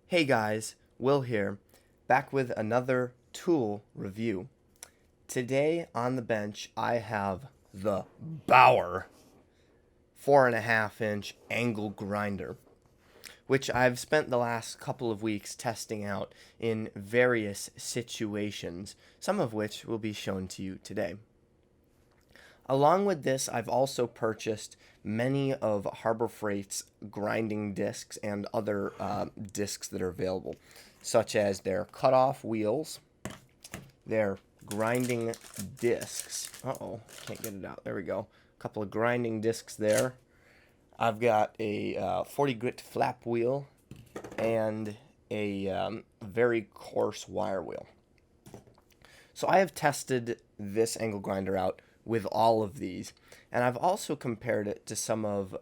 Hey guys, Will here, back with another tool review. Today on the bench I have the Bauer 4.5-inch angle grinder, which I've spent the last couple of weeks testing out in various situations, some of which will be shown to you today. Along with this, I've also purchased many of Harbor Freight's grinding discs and other discs that are available, such as their cutoff wheels, their grinding discs. Uh-oh, can't get it out. There we go. A couple of grinding discs there. I've got a 40 grit flap wheel and a very coarse wire wheel. So I have tested this angle grinder out with all of these, and I've also compared it to some of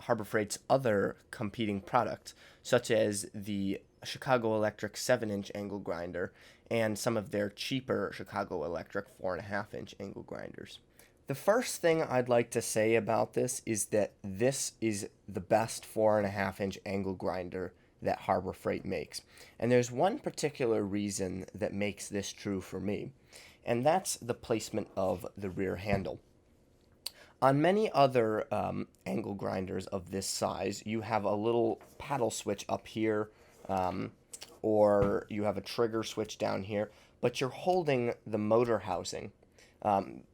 Harbor Freight's other competing products, such as the Chicago Electric 7-inch angle grinder and some of their cheaper Chicago Electric 4.5-inch angle grinders. The first thing I'd like to say about this is that this is the best 4.5-inch angle grinder that Harbor Freight makes. And there's one particular reason that makes this true for me, and that's the placement of the rear handle. On many other angle grinders of this size, you have a little paddle switch up here, or you have a trigger switch down here, but you're holding the motor housing,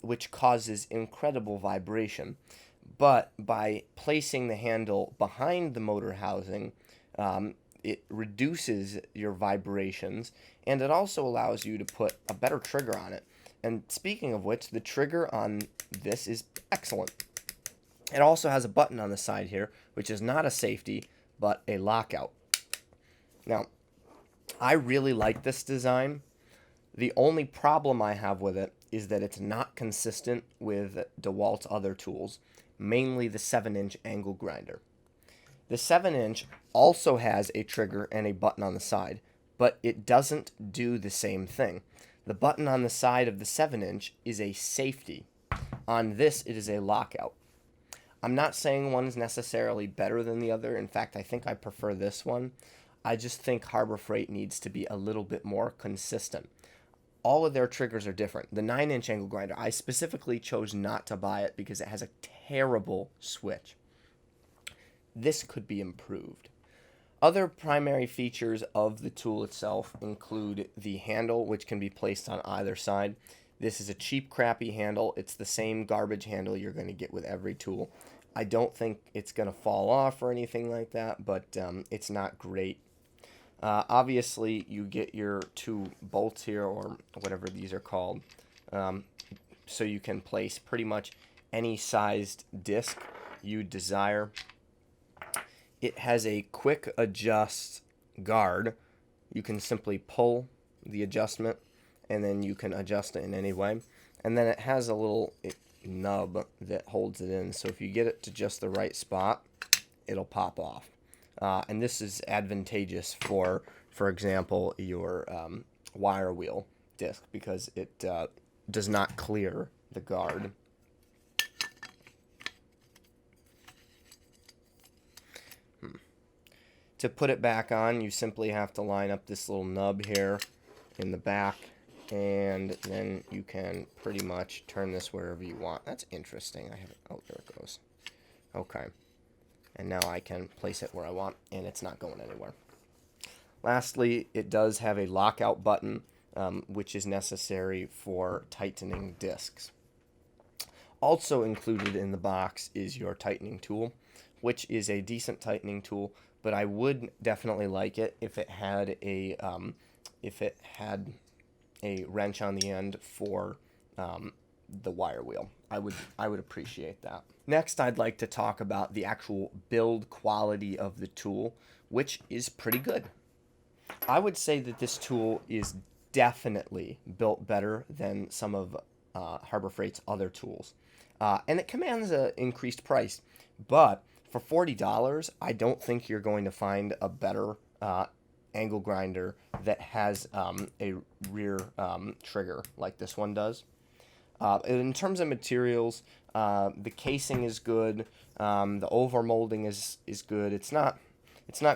which causes incredible vibration. But by placing the handle behind the motor housing, it reduces your vibrations, and it also allows you to put a better trigger on it. And speaking of which, the trigger on this is excellent. It also has a button on the side here, which is not a safety, but a lockout. Now, I really like this design. The only problem I have with it is that it's not consistent with DeWalt's other tools, mainly the 7-inch angle grinder. The 7-inch also has a trigger and a button on the side, but it doesn't do the same thing. The button on the side of the 7-inch is a safety. On this, it is a lockout. I'm not saying one is necessarily better than the other. In fact, I think I prefer this one. I just think Harbor Freight needs to be a little bit more consistent. All of their triggers are different. The 9-inch angle grinder, I specifically chose not to buy it because it has a terrible switch. This could be improved. Other primary features of the tool itself include the handle, which can be placed on either side. This is a cheap, crappy handle. It's the same garbage handle you're going to get with every tool. I don't think it's going to fall off or anything like that, but it's not great. Obviously, you get your two bolts here, or whatever these are called, so you can place pretty much any sized disc you desire. It has a quick adjust guard. You can simply pull the adjustment, and then you can adjust it in any way. And then it has a little nub that holds it in, so if you get it to just the right spot, it'll pop off. And this is advantageous for example, your wire wheel disc, because it does not clear the guard. To put it back on, you simply have to line up this little nub here in the back, and then you can pretty much turn this wherever you want. That's interesting. I have it. Oh, there it goes. Okay. And now I can place it where I want, and it's not going anywhere. Lastly, it does have a lockout button, which is necessary for tightening discs. Also included in the box is your tightening tool, which is a decent tightening tool, but I would definitely like it if it had a wrench on the end for the wire wheel. I would appreciate that. Next, I'd like to talk about the actual build quality of the tool, which is pretty good. I would say that this tool is definitely built better than some of Harbor Freight's other tools. And it commands an increased price, but for $40, I don't think you're going to find a better angle grinder that has a rear trigger like this one does. In terms of materials, the casing is good. The over molding is good. It's not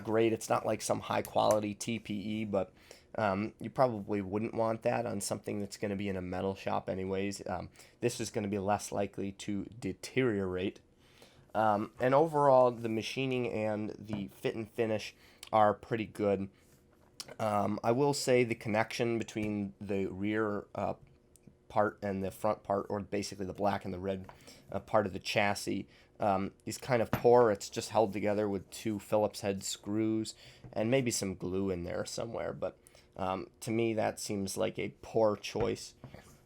great. It's not like some high quality TPE, but you probably wouldn't want that on something that's going to be in a metal shop anyways. This is going to be less likely to deteriorate. And overall, the machining and the fit and finish are pretty good. I will say the connection between the rear part and the front part, or basically the black and the red part of the chassis, is kind of poor. It's just held together with two Phillips head screws and maybe some glue in there somewhere. But to me, that seems like a poor choice.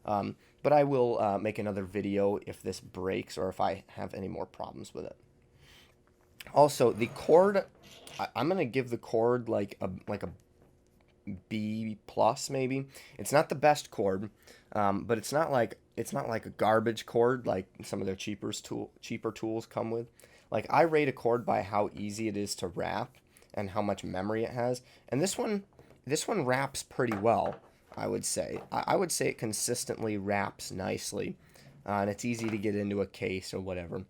But I will make another video if this breaks or if I have any more problems with it. Also, the cord, I'm gonna give the cord like a B plus maybe. It's not the best cord, but it's not like a garbage cord like some of their cheaper tools come with. Like, I rate a cord by how easy it is to wrap and how much memory it has, and this one wraps pretty well. I would say it consistently wraps nicely, and it's easy to get into a case or whatever.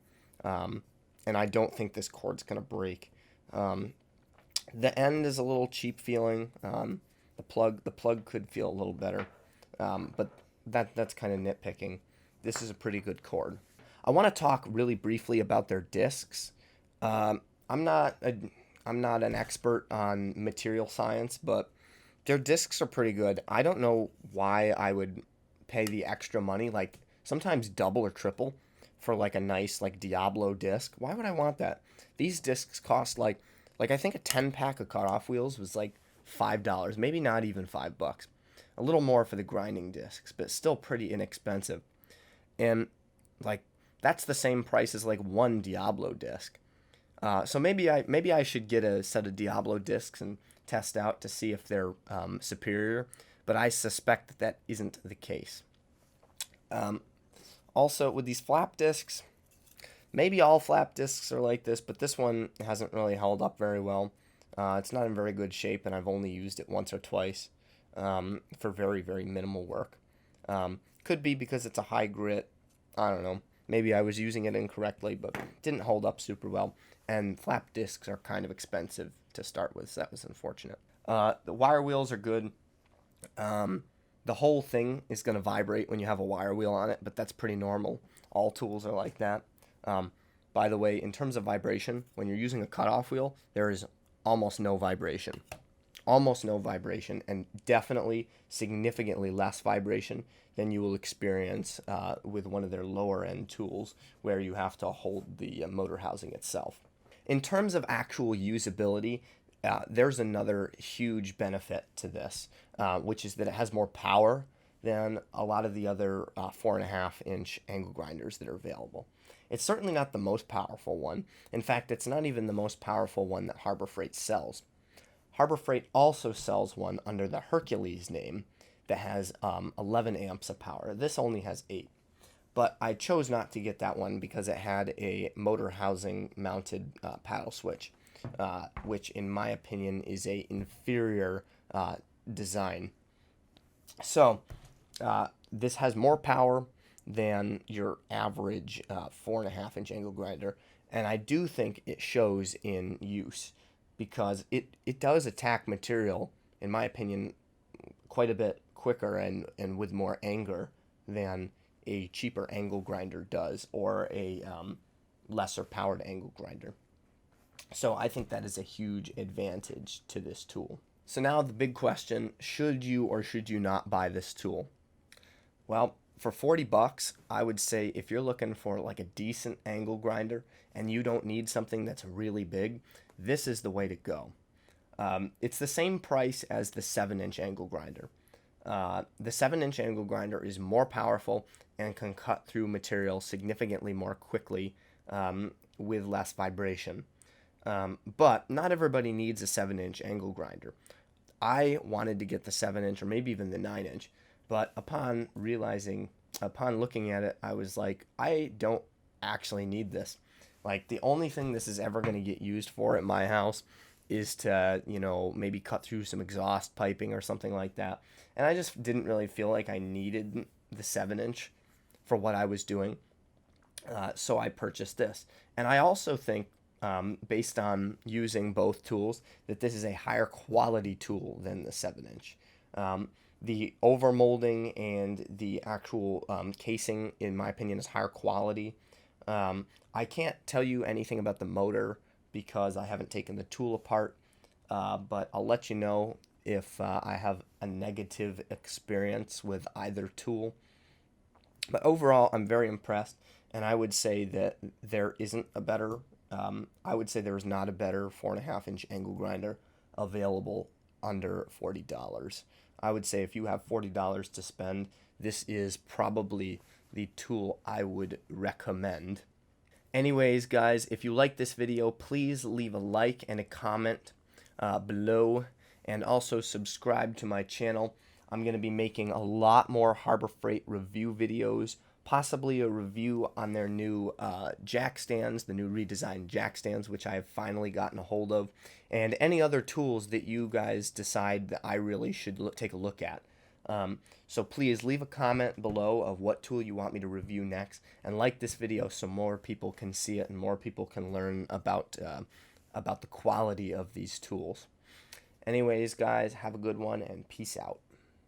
And I don't think this cord's gonna break. The end is a little cheap feeling. The plug could feel a little better, but that's kind of nitpicking. This is a pretty good cord. I want to talk really briefly about their discs. I'm not an expert on material science, but their discs are pretty good. I don't know why I would pay the extra money, like sometimes double or triple, for like a nice like Diablo disc. Why would I want that? These discs cost like I think a 10-pack of cutoff wheels was like $5, maybe not even $5. A little more for the grinding discs, but still pretty inexpensive. And like that's the same price as like one Diablo disc. So maybe I should get a set of Diablo discs and test out to see if they're superior, but I suspect that isn't the case. Also, with these flap discs, maybe all flap discs are like this, but this one hasn't really held up very well. It's not in very good shape, and I've only used it once or twice for very, very minimal work. Could be because it's a high grit. I don't know. Maybe I was using it incorrectly, but it didn't hold up super well. And flap discs are kind of expensive to start with, so that was unfortunate. The wire wheels are good. The whole thing is going to vibrate when you have a wire wheel on it, but that's pretty normal. All tools are like that. By the way, in terms of vibration, when you're using a cutoff wheel, there is almost no vibration. Almost no vibration, and definitely significantly less vibration than you will experience with one of their lower end tools where you have to hold the motor housing itself. In terms of actual usability, there's another huge benefit to this, which is that it has more power than a lot of the other 4.5-inch angle grinders that are available. It's certainly not the most powerful one. In fact, it's not even the most powerful one that Harbor Freight sells. Harbor Freight also sells one under the Hercules name that has 11 amps of power. This only has 8. But I chose not to get that one because it had a motor housing mounted paddle switch, which in my opinion is a inferior design. So this has more power than your average 4.5-inch angle grinder, and I do think it shows in use because it does attack material, in my opinion, quite a bit quicker and with more anger than a cheaper angle grinder does, or a lesser powered angle grinder. So I think that is a huge advantage to this tool. So now the big question, should you or should you not buy this tool? Well, for $40, I would say if you're looking for like a decent angle grinder and you don't need something that's really big, this is the way to go. It's the same price as the 7-inch angle grinder. The 7-inch angle grinder is more powerful and can cut through material significantly more quickly with less vibration. But not everybody needs a 7-inch angle grinder. I wanted to get the 7-inch or maybe even the 9-inch, but upon looking at it, I was like, I don't actually need this. Like, the only thing this is ever going to get used for at my house is to, maybe cut through some exhaust piping or something like that. And I just didn't really feel like I needed the 7-inch for what I was doing. So I purchased this. And I also think, based on using both tools, that this is a higher quality tool than the 7-inch. The overmolding and the actual casing, in my opinion, is higher quality. I can't tell you anything about the motor because I haven't taken the tool apart, but I'll let you know if I have a negative experience with either tool. But overall, I'm very impressed, and I would say that there isn't a better, I would say there is not a better 4.5-inch angle grinder available under $40. I would say if you have $40 to spend, this is probably the tool I would recommend. Anyways, guys, if you like this video, please leave a like and a comment below, and also subscribe to my channel. I'm going to be making a lot more Harbor Freight review videos, possibly a review on their new jack stands, the new redesigned jack stands, which I have finally gotten a hold of, and any other tools that you guys decide that I really should take a look at. So please leave a comment below of what tool you want me to review next, and like this video so more people can see it and more people can learn about the quality of these tools. Anyways, guys, have a good one and peace out.